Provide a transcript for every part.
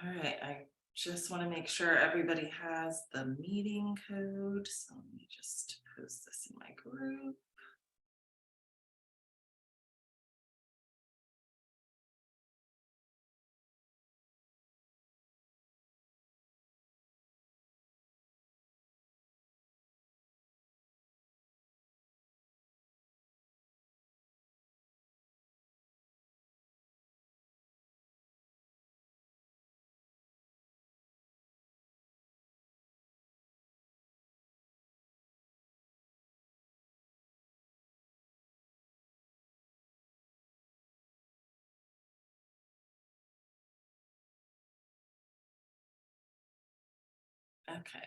All right, I just want to make sure everybody has the meeting code. So let me just post this in my group. Okay.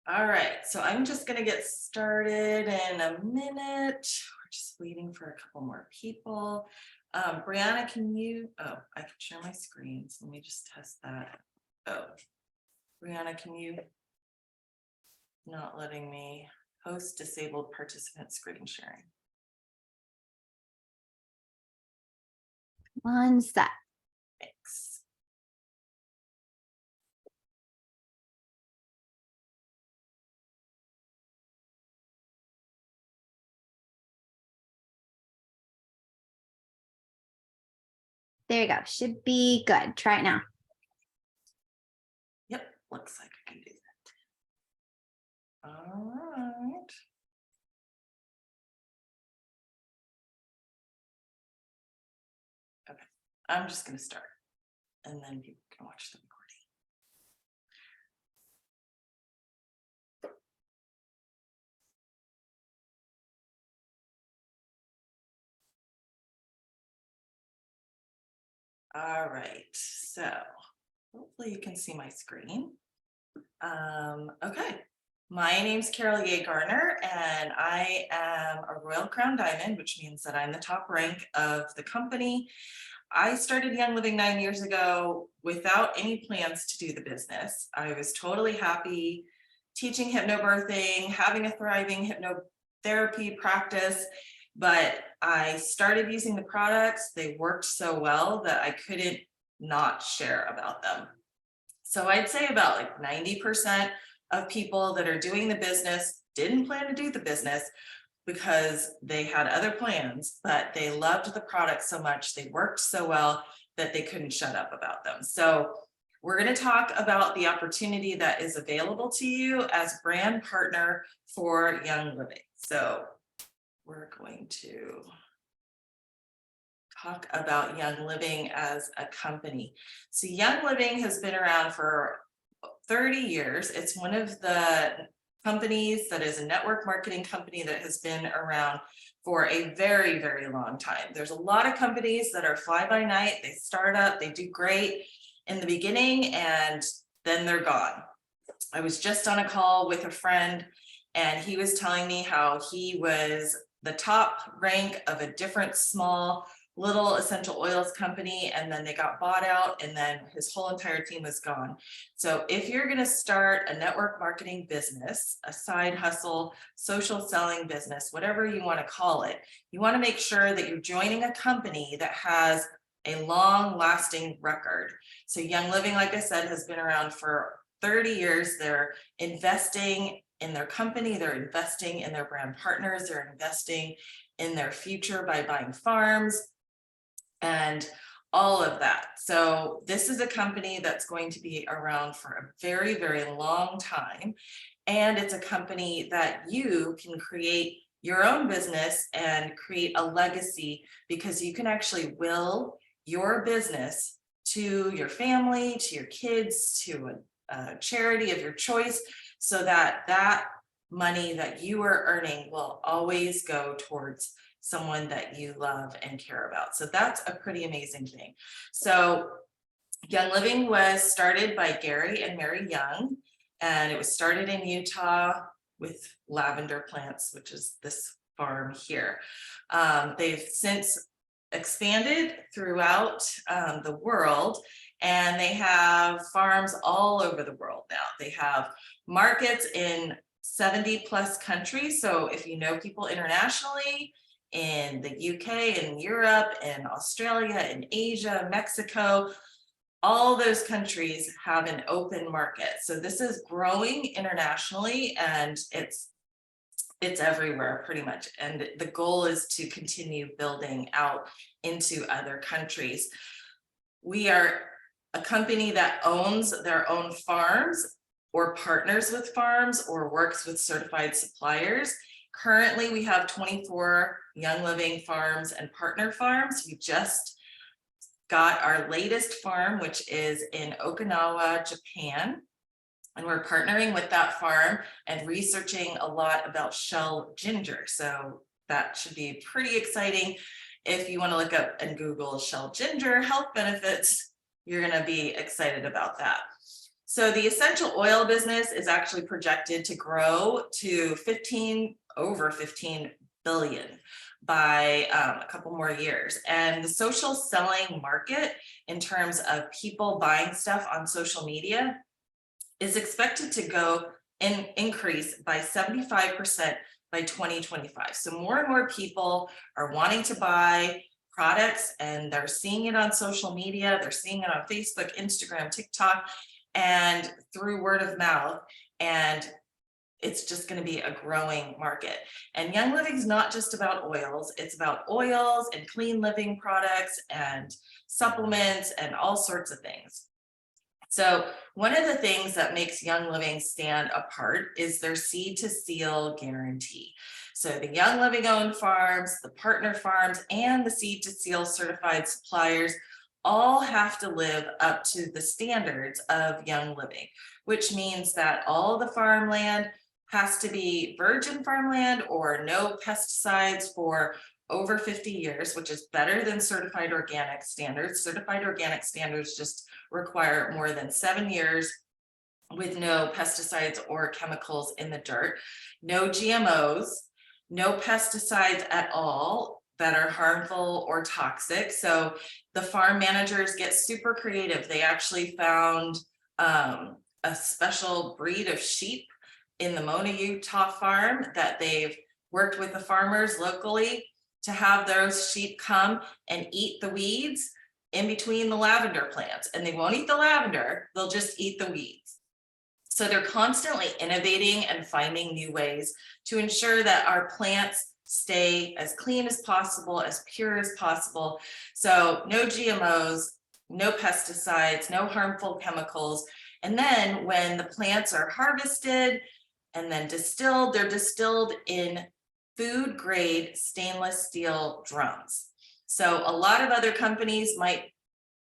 All right, so I'm just going to get started in a minute. We're just waiting for a couple more people. Brianna, I can share my screen. So let me just test that. Oh, Brianna, can you not letting me host disabled participant screen sharing? One sec. Thanks. There you go. Should be good. Try it now. Yep, looks like I can do that. All right. Okay, I'm just going to start and then people can watch the recording. All right, so hopefully you can see my screen. Okay, my name's Carol Yeh-Garner, and I am a Royal Crown Diamond, which means that I'm the top rank of the company. I started Young Living 9 years ago without any plans to do the business. I was totally happy teaching hypnobirthing, having a thriving hypnotherapy practice, but I started using the products. They worked so well that I couldn't not share about them. So I'd say about like 90% of people that are doing the business didn't plan to do the business because they had other plans, but they loved the product so much, they worked so well that they couldn't shut up about them. So we're going to talk about the opportunity that is available to you as brand partner for Young Living. So we're going to talk about Young Living as a company. So Young Living has been around for 30 years. It's one of the companies that is a network marketing company that has been around for a very, very long time. There's a lot of companies that are fly by night. They start up, they do great in the beginning, and then they're gone. I was just on a call with a friend, and he was telling me how he was the top rank of a different small little essential oils company, and then they got bought out, and then his whole entire team was gone. So if you're going to start a network marketing business, a side hustle, social selling business, whatever you want to call it, you want to make sure that you're joining a company that has a long lasting record. So Young Living, like I said, has been around for 30 years. They're investing in their company, they're investing in their brand partners, they're investing in their future by buying farms and all of that. So this is a company that's going to be around for a very, very long time. And it's a company that you can create your own business and create a legacy, because you can actually will your business to your family, to your kids, to a charity of your choice, so that that money that you are earning will always go towards someone that you love and care about. So that's a pretty amazing thing. So Young Living was started by Gary and Mary Young, and it was started in Utah with lavender plants, which is this farm here. They've since expanded throughout the world, and they have farms all over the world now. They have markets in 70 plus countries. So if you know people internationally, in the UK, in Europe, in Australia, in Asia, Mexico, all those countries have an open market. So this is growing internationally, and it's everywhere pretty much. And the goal is to continue building out into other countries. We are a company that owns their own farms or partners with farms or works with certified suppliers. Currently, we have 24 Young Living farms and partner farms. We just got our latest farm, which is in Okinawa, Japan. And we're partnering with that farm and researching a lot about shell ginger. So that should be pretty exciting. If you want to look up and Google shell ginger health benefits, you're going to be excited about that. So the essential oil business is actually projected to grow to over 15 billion by a couple more years. And the social selling market, in terms of people buying stuff on social media, is expected to go and increase by 75% by 2025. So more and more people are wanting to buy products, and they're seeing it on social media. They're seeing it on Facebook, Instagram, TikTok, and through word of mouth. And it's just going to be a growing market. And Young Living is not just about oils. It's about oils and clean living products and supplements and all sorts of things. So one of the things that makes Young Living stand apart is their seed to seal guarantee. So the Young Living owned farms, the partner farms, and the seed to seal certified suppliers all have to live up to the standards of Young Living, which means that all the farmland has to be virgin farmland or no pesticides for over 50 years, which is better than certified organic standards. Certified organic standards just require more than 7 years with no pesticides or chemicals in the dirt, no GMOs, no pesticides at all that are harmful or toxic. So the farm managers get super creative. They actually found a special breed of sheep in the Mona, Utah farm that they've worked with the farmers locally to have those sheep come and eat the weeds in between the lavender plants. And they won't eat the lavender, they'll just eat the weeds. So they're constantly innovating and finding new ways to ensure that our plants stay as clean as possible, as pure as possible. So no GMOs, no pesticides, no harmful chemicals. And then when the plants are harvested and then distilled, they're distilled in food grade stainless steel drums. So a lot of other companies might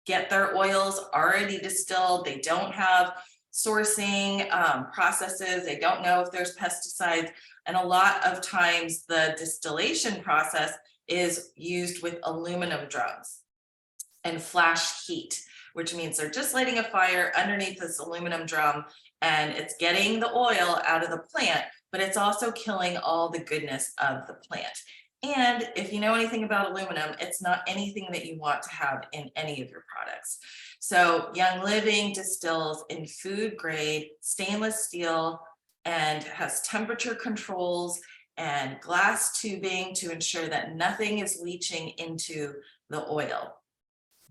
get their oils already distilled. They don't have sourcing processes. They don't know if there's pesticides. And a lot of times the distillation process is used with aluminum drums and flash heat, which means they're just lighting a fire underneath this aluminum drum, and it's getting the oil out of the plant, but it's also killing all the goodness of the plant. And if you know anything about aluminum, it's not anything that you want to have in any of your products. So Young Living distills in food grade stainless steel and has temperature controls and glass tubing to ensure that nothing is leaching into the oil.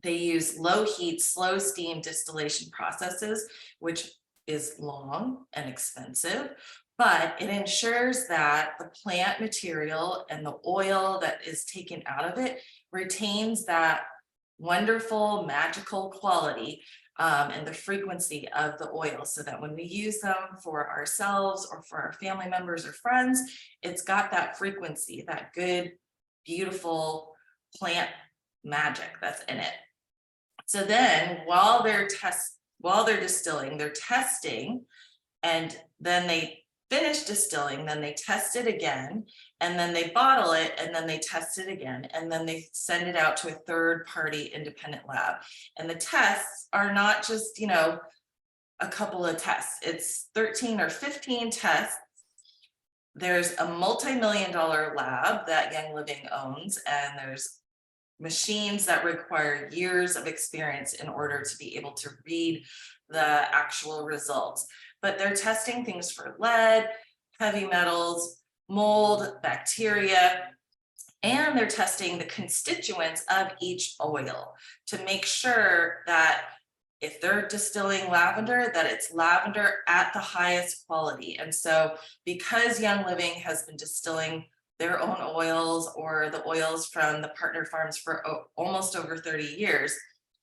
They use low heat, slow steam distillation processes, which is long and expensive, but it ensures that the plant material and the oil that is taken out of it retains that wonderful magical quality and the frequency of the oil, so that when we use them for ourselves or for our family members or friends, it's got that frequency, that good, beautiful plant magic that's in it. So then while they're distilling, they're testing, and then they finish distilling, then they test it again, and then they bottle it, and then they test it again, and then they send it out to a third-party independent lab. And the tests are not just, a couple of tests. It's 13 or 15 tests. There's a multi-million-dollar lab that Young Living owns, and there's machines that require years of experience in order to be able to read the actual results. But they're testing things for lead, heavy metals, mold, bacteria, and they're testing the constituents of each oil to make sure that if they're distilling lavender, that it's lavender at the highest quality. And so because Young Living has been distilling their own oils or the oils from the partner farms for almost over 30 years,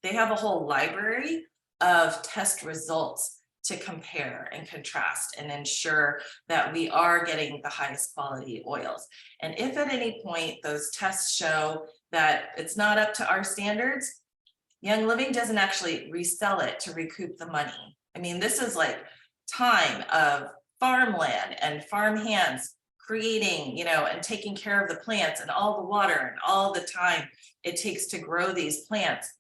they have a whole library of test results to compare and contrast and ensure that we are getting the highest quality oils. And if at any point those tests show that it's not up to our standards, Young Living doesn't actually resell it to recoup the money. I mean, this is like time of farmland and farm hands creating, and taking care of the plants and all the water and all the time it takes to grow these plants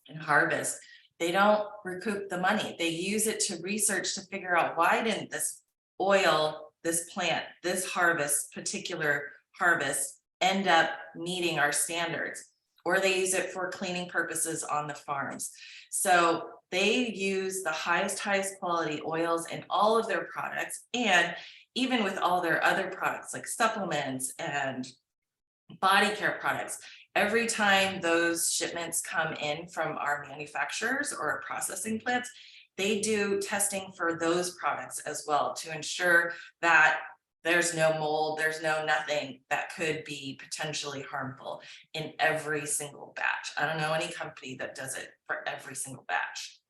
and harvest. They don't recoup the money. They use it to research to figure out, why didn't this oil, this plant, this particular harvest end up meeting our standards? Or they use it for cleaning purposes on the farms. So they use the highest quality oils in all of their products, and even with all their other products like supplements and body care products. Every time those shipments come in from our manufacturers or our processing plants, they do testing for those products as well to ensure that there's no mold, there's no nothing that could be potentially harmful in every single batch. I don't know any company that does it for every single batch.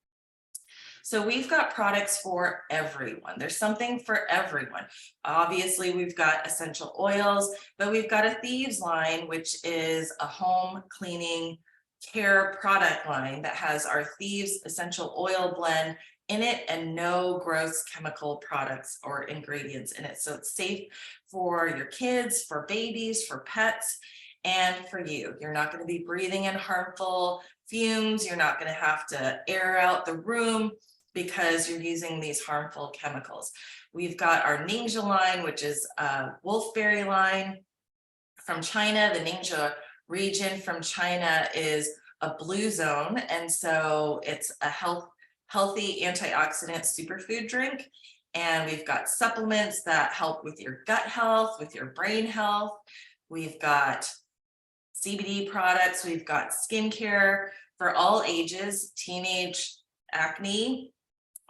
So we've got products for everyone. There's something for everyone. Obviously, we've got essential oils, but we've got a Thieves line, which is a home cleaning care product line that has our Thieves essential oil blend in it and no gross chemical products or ingredients in it. So it's safe for your kids, for babies, for pets, and for you. You're not going to be breathing in harmful fumes. You're not going to have to air out the room because you're using these harmful chemicals. We've got our Ningxia line, which is a wolfberry line from China. The Ningxia region from China is a blue zone, and so it's a healthy antioxidant superfood drink. And we've got supplements that help with your gut health, with your brain health. We've got CBD products. We've got skincare for all ages, teenage acne,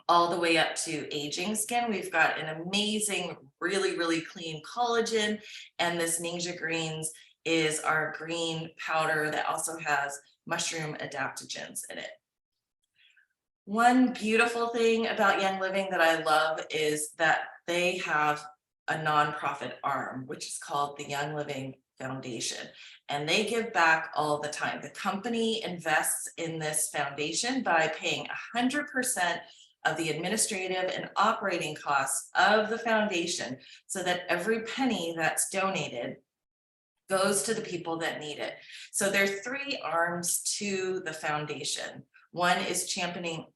all the way up to aging skin. We've got an amazing, really clean collagen. And this Ningxia Greens is our green powder that also has mushroom adaptogens in it. One beautiful thing about Young Living that I love is that they have a nonprofit arm, which is called the Young Living Foundation, and they give back all the time. The company invests in this foundation by paying 100% of the administrative and operating costs of the foundation, so that every penny that's donated goes to the people that need it. So there are three arms to the foundation. One is championing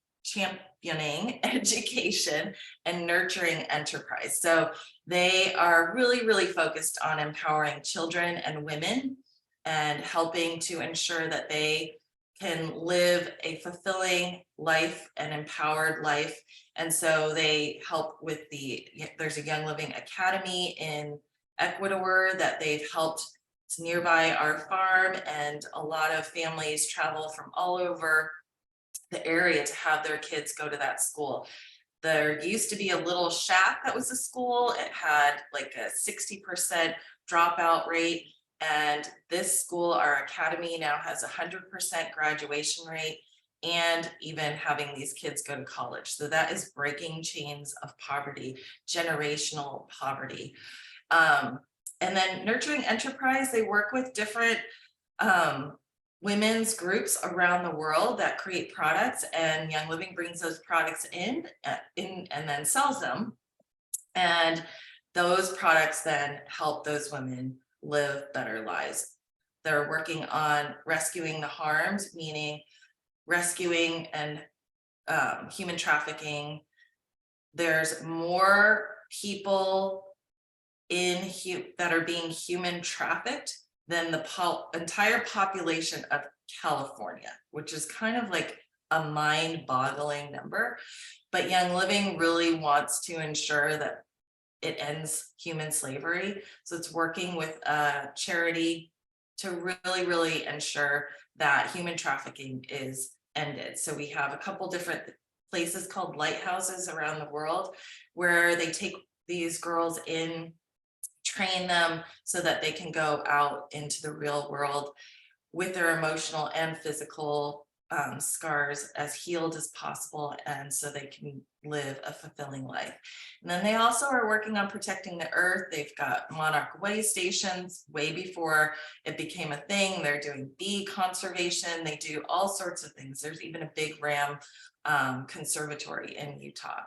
education and nurturing enterprise. So they are really focused on empowering children and women and helping to ensure that they can live a fulfilling life and empowered life. And so they help with there's a Young Living Academy in Ecuador that they've helped. It's nearby our farm, and a lot of families travel from all over the area to have their kids go to that school. There used to be a little shack that was a school. It had like a 60% dropout rate. And this school, our academy, now has 100% graduation rate, and even having these kids go to college. So that is breaking chains of poverty, generational poverty. And then nurturing enterprise, they work with different women's groups around the world that create products, and Young Living brings those products in and then sells them. And those products then help those women live better lives. They're working on rescuing the harms, meaning rescuing and human trafficking. There's more people that are being human trafficked than the entire population of California, which is kind of like a mind-boggling number. But Young Living really wants to ensure that it ends human slavery. So it's working with a charity to really ensure that human trafficking is ended. So we have a couple different places called lighthouses around the world where they take these girls in, train them so that they can go out into the real world with their emotional and physical scars as healed as possible, and so they can live a fulfilling life. And then they also are working on protecting the earth. They've got monarch way stations way before it became a thing. They're doing bee conservation. They do all sorts of things. There's even a big ram conservatory in Utah.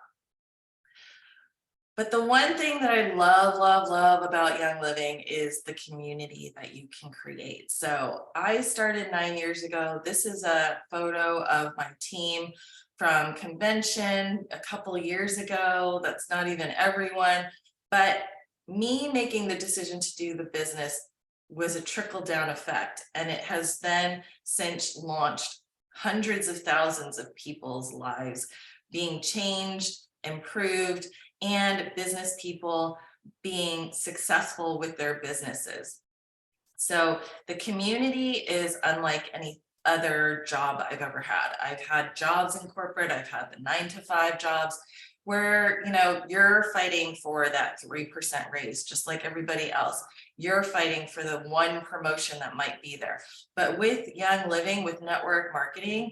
But the one thing that I love about Young Living is the community that you can create. So I started 9 years ago. This is a photo of my team from convention a couple of years ago. That's not even everyone, but me making the decision to do the business was a trickle down effect. And it has then since launched hundreds of thousands of people's lives being changed, improved, and business people being successful with their businesses. So the community is unlike any other job I've ever had. I've had jobs in corporate, I've had the 9-to-5 jobs where, you know, you're fighting for that 3% raise, just like everybody else. You're fighting for the one promotion that might be there. But with Young Living, with network marketing,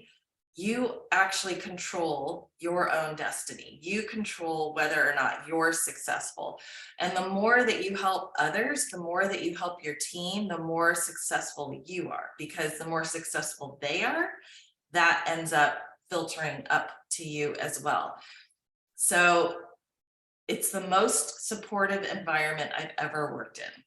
you actually control your own destiny. You control whether or not you're successful. And the more that you help others, the more that you help your team, the more successful you are, because the more successful they are, that ends up filtering up to you as well. So it's the most supportive environment I've ever worked in.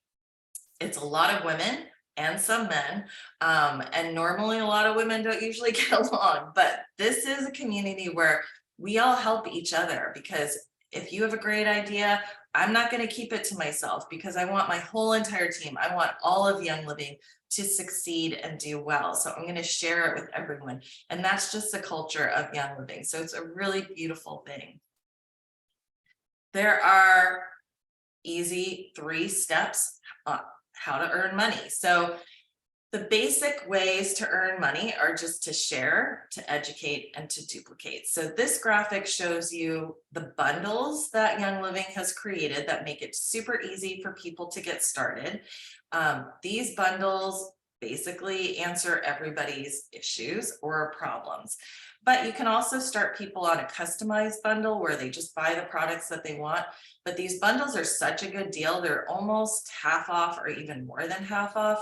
It's a lot of women and some men, and normally a lot of women don't usually get along, but this is a community where we all help each other, because if you have a great idea, I'm not going to keep it to myself, because I want my whole entire team, I want all of Young Living to succeed and do well. So I'm going to share it with everyone. And that's just the culture of Young Living. So it's a really beautiful thing. There are easy 3 steps how to earn money. So the basic ways to earn money are just to share, to educate, and to duplicate. So this graphic shows you the bundles that Young Living has created that make it super easy for people to get started. These bundles basically answer everybody's issues or problems. But you can also start people on a customized bundle where they just buy the products that they want. But these bundles are such a good deal. They're almost half off or even more than half off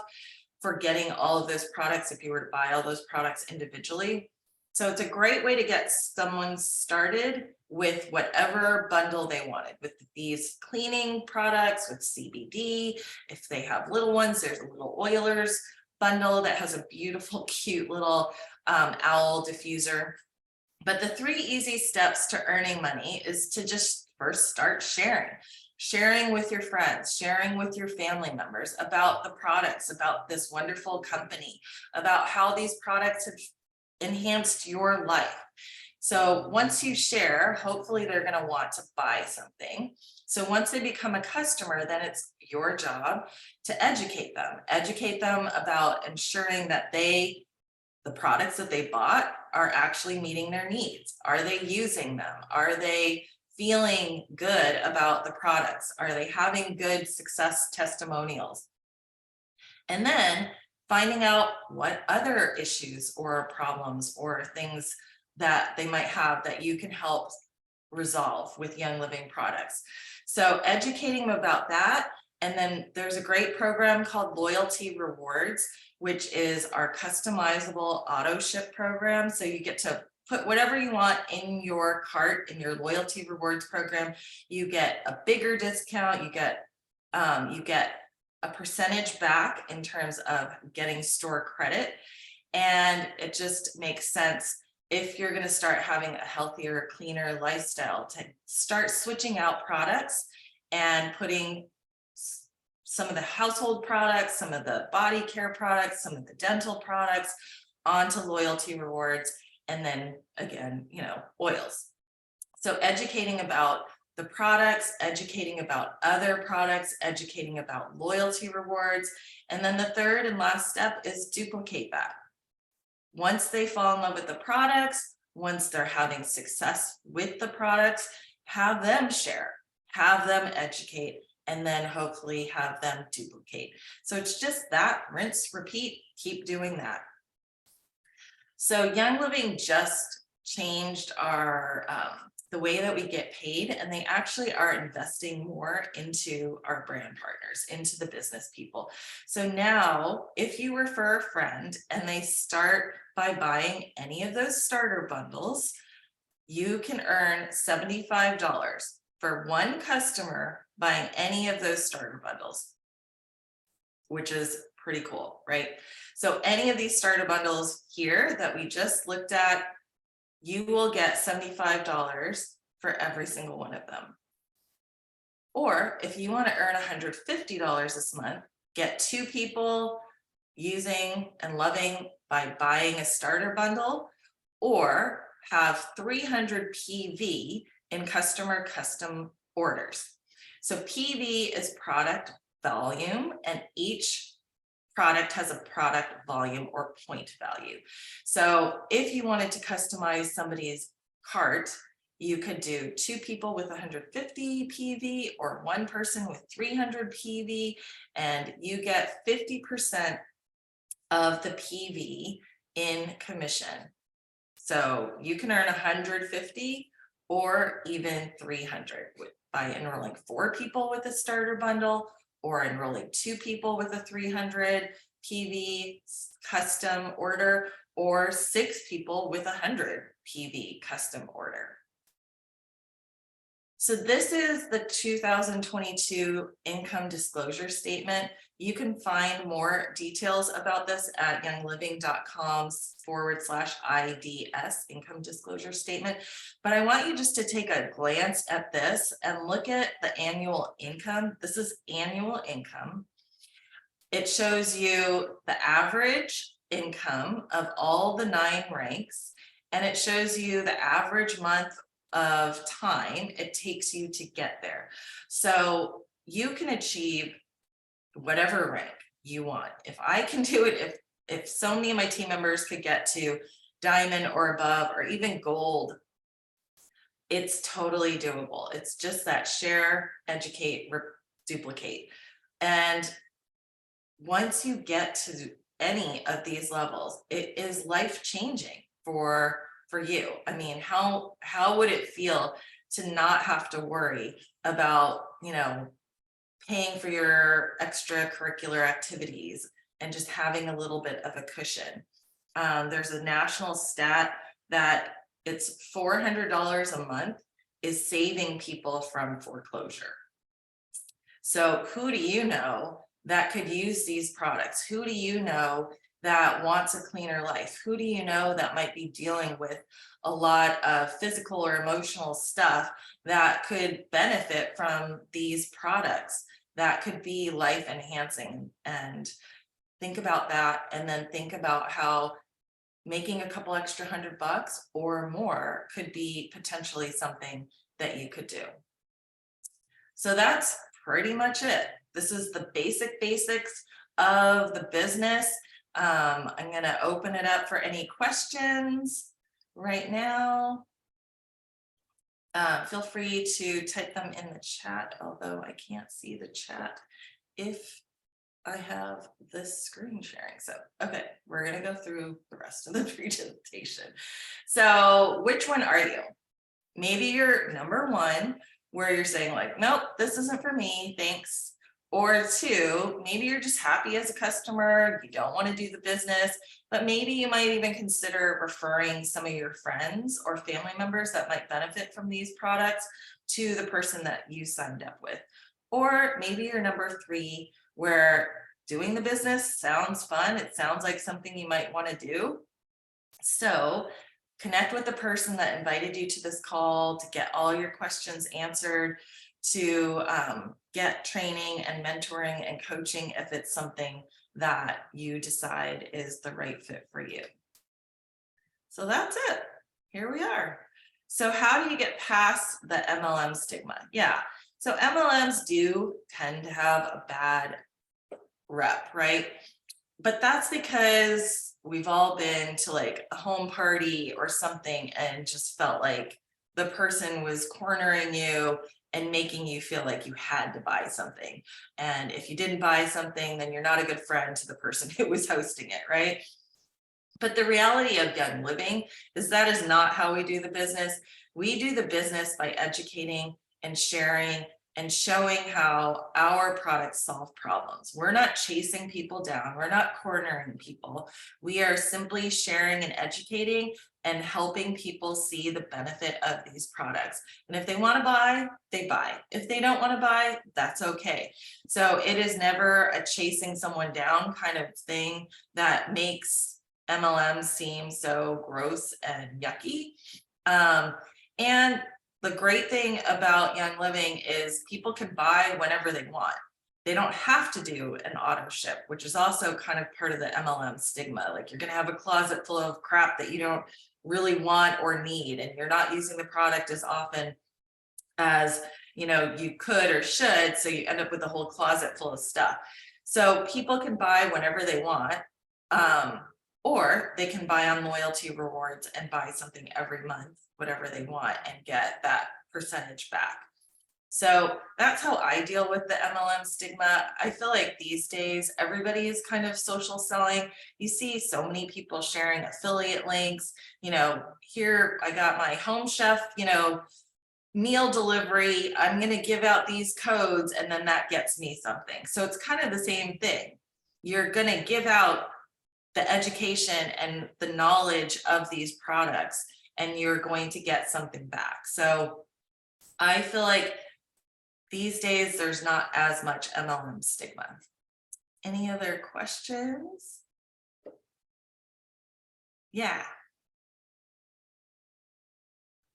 for getting all of those products if you were to buy all those products individually. So it's a great way to get someone started with whatever bundle they wanted, with these cleaning products, with CBD. If they have little ones, there's a little oilers bundle that has a beautiful, cute little owl diffuser. But the 3 easy steps to earning money is to just first start sharing with your friends, sharing with your family members about the products, about this wonderful company, about how these products have enhanced your life. So once you share, hopefully they're going to want to buy something. So once they become a customer, then it's your job to educate them about ensuring that the products that they bought are actually meeting their needs. Are they using them? Are they feeling good about the products? Are they having good success testimonials? And then finding out what other issues or problems or things that they might have that you can help resolve with Young Living products. So educating them about that. And then there's a great program called Loyalty Rewards, which is our customizable auto ship program. So you get to put whatever you want in your cart in your Loyalty Rewards program. You get a bigger discount. You get a percentage back in terms of getting store credit. And it just makes sense if you're going to start having a healthier, cleaner lifestyle to start switching out products and putting some of the household products, some of the body care products, some of the dental products onto Loyalty Rewards. And then again, oils. So educating about the products, educating about other products, educating about Loyalty Rewards. And then the third and last step is duplicate that. once they fall in love with the products, once they're having success with the products, have them share, have them educate, and then hopefully have them duplicate. So it's just that, rinse, repeat, keep doing that. So Young Living just changed our the way that we get paid, and they actually are investing more into our brand partners, into the business people. So now if you refer a friend and they start by buying any of those starter bundles, you can earn $75 for one customer buying any of those starter bundles, which is pretty cool, right? So any of these starter bundles here that we just looked at, you will get $75 for every single one of them. Or if you want to earn $150 this month, get 2 people using and loving by buying a starter bundle, or have 300 PV in customer custom orders. So PV is product volume, and each product has a product volume or point value. So if you wanted to customize somebody's cart, you could do 2 people with 150 PV or 1 person with 300 PV, and you get 50% of the PV in commission. So you can earn 150 or even 300 by enrolling 4 people with a starter bundle, or enrolling 2 people with a 300 PV custom order, or 6 people with 100 PV custom order. So this is the 2022 income disclosure statement. You can find more details about this at youngliving.com/IDS income disclosure statement. But I want you just to take a glance at this and look at the annual income. This is annual income. It shows you the average income of all the 9 ranks, and it shows you the average month of time it takes you to get there. So you can achieve whatever rank you want. If I can do it, if so many of my team members could get to diamond or above, or even gold, it's totally doable. It's just that share, educate, duplicate. And once you get to any of these levels, it is life-changing for you. I mean, how would it feel to not have to worry about, paying for your extracurricular activities and just having a little bit of a cushion? There's a national stat that it's $400 a month is saving people from foreclosure. So who do you know that could use these products? Who do you know that wants a cleaner life? Who do you know that might be dealing with a lot of physical or emotional stuff that could benefit from these products that could be life enhancing? And think about that, and then think about how making a couple extra $100 or more could be potentially something that you could do. So that's pretty much it. This is the basics of the business. I'm going to open it up for any questions right now. Feel free to type them in the chat, although I can't see the chat if I have this screen sharing. So, okay, we're going to go through the rest of the presentation. So which one are you? Maybe you're number 1, where you're saying like, nope, this isn't for me, thanks. Or 2, maybe you're just happy as a customer, you don't want to do the business, but maybe you might even consider referring some of your friends or family members that might benefit from these products to the person that you signed up with. Or maybe you're number 3, where doing the business sounds fun, it sounds like something you might want to do. So connect with the person that invited you to this call to get all your questions answered, to get training and mentoring and coaching if it's something that you decide is the right fit for you. So that's it. Here we are. So how do you get past the MLM stigma? Yeah, so MLMs do tend to have a bad rep, right? But that's because we've all been to like a home party or something and just felt like the person was cornering you and making you feel like you had to buy something. And if you didn't buy something, then you're not a good friend to the person who was hosting it, right? But the reality of Young Living is that is not how we do the business. We do the business by educating and sharing and showing how our products solve problems. We're not chasing people down. We're not cornering people. We are simply sharing and educating and helping people see the benefit of these products. And if they want to buy, they buy. If they don't want to buy, that's okay. So it is never a chasing someone down kind of thing that makes MLMs seem so gross and yucky. And the great thing about Young Living is people can buy whenever they want. They don't have to do an auto ship, which is also kind of part of the MLM stigma. Like you're going to have a closet full of crap that you don't really want or need, and you're not using the product as often as you could or should. So you end up with a whole closet full of stuff. So people can buy whenever they want. Or they can buy on loyalty rewards and buy something every month, whatever they want, and get that percentage back. So that's how I deal with the MLM stigma. I feel like these days, everybody is kind of social selling. You see so many people sharing affiliate links. Here I got my Home Chef, meal delivery. I'm going to give out these codes and then that gets me something. So it's kind of the same thing. You're going to give out the education and the knowledge of these products, and you're going to get something back. So I feel like these days there's not as much MLM stigma. Any other questions? Yeah.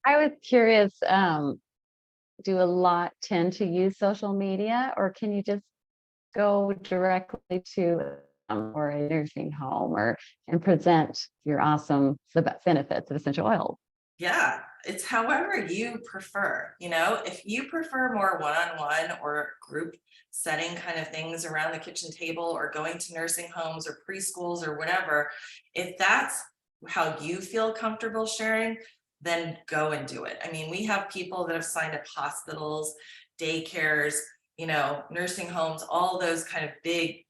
I was curious, do a lot tend to use social media, or can you just go directly to or a nursing home and present your awesome benefits of essential oils? Yeah, it's however you prefer. If you prefer more one-on-one or group setting kind of things around the kitchen table, or going to nursing homes or preschools or whatever, if that's how you feel comfortable sharing, then go and do it. I mean, we have people that have signed up hospitals, daycares, nursing homes, all those kind of big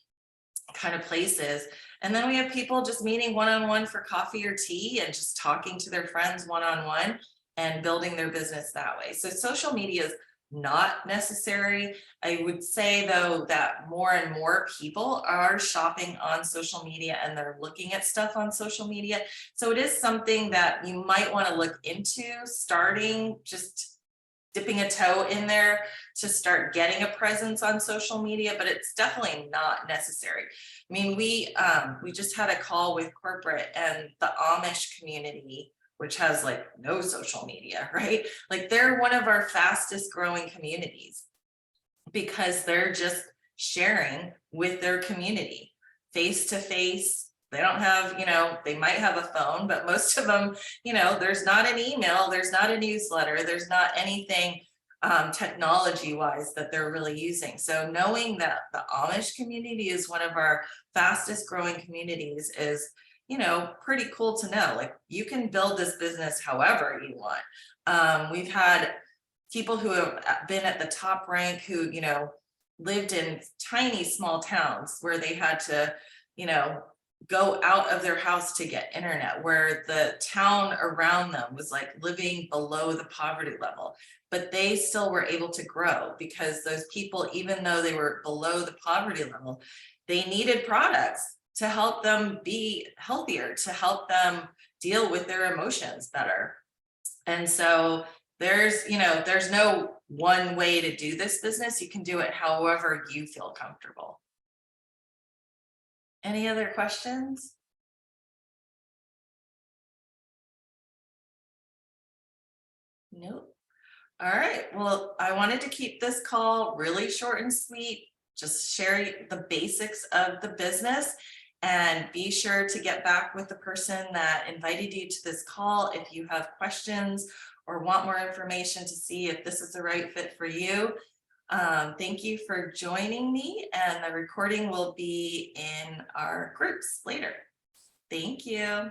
kind of places. And then we have people just meeting one-on-one for coffee or tea and just talking to their friends one-on-one and building their business that way. So social media is not necessary. I would say though that more and more people are shopping on social media and they're looking at stuff on social media. So it is something that you might want to look into, starting just dipping a toe in there to start getting a presence on social media, but it's definitely not necessary. I mean, we just had a call with corporate, and the Amish community, which has like no social media, right? Like they're one of our fastest growing communities because they're just sharing with their community face to face. They don't have, they might have a phone, but most of them, there's not an email, there's not a newsletter, there's not anything technology wise that they're really using. So knowing that the Amish community is one of our fastest growing communities is, pretty cool to know. Like you can build this business however you want. We've had people who have been at the top rank who, lived in tiny small towns where they had to, go out of their house to get internet, where the town around them was like living below the poverty level, but they still were able to grow because those people, even though they were below the poverty level, they needed products to help them be healthier, to help them deal with their emotions better. And so there's no one way to do this business. You can do it however you feel comfortable. Any other questions? Nope. All right. Well, I wanted to keep this call really short and sweet, just share the basics of the business, and be sure to get back with the person that invited you to this call if you have questions or want more information to see if this is the right fit for you. Thank you for joining me, and the recording will be in our groups later. Thank you.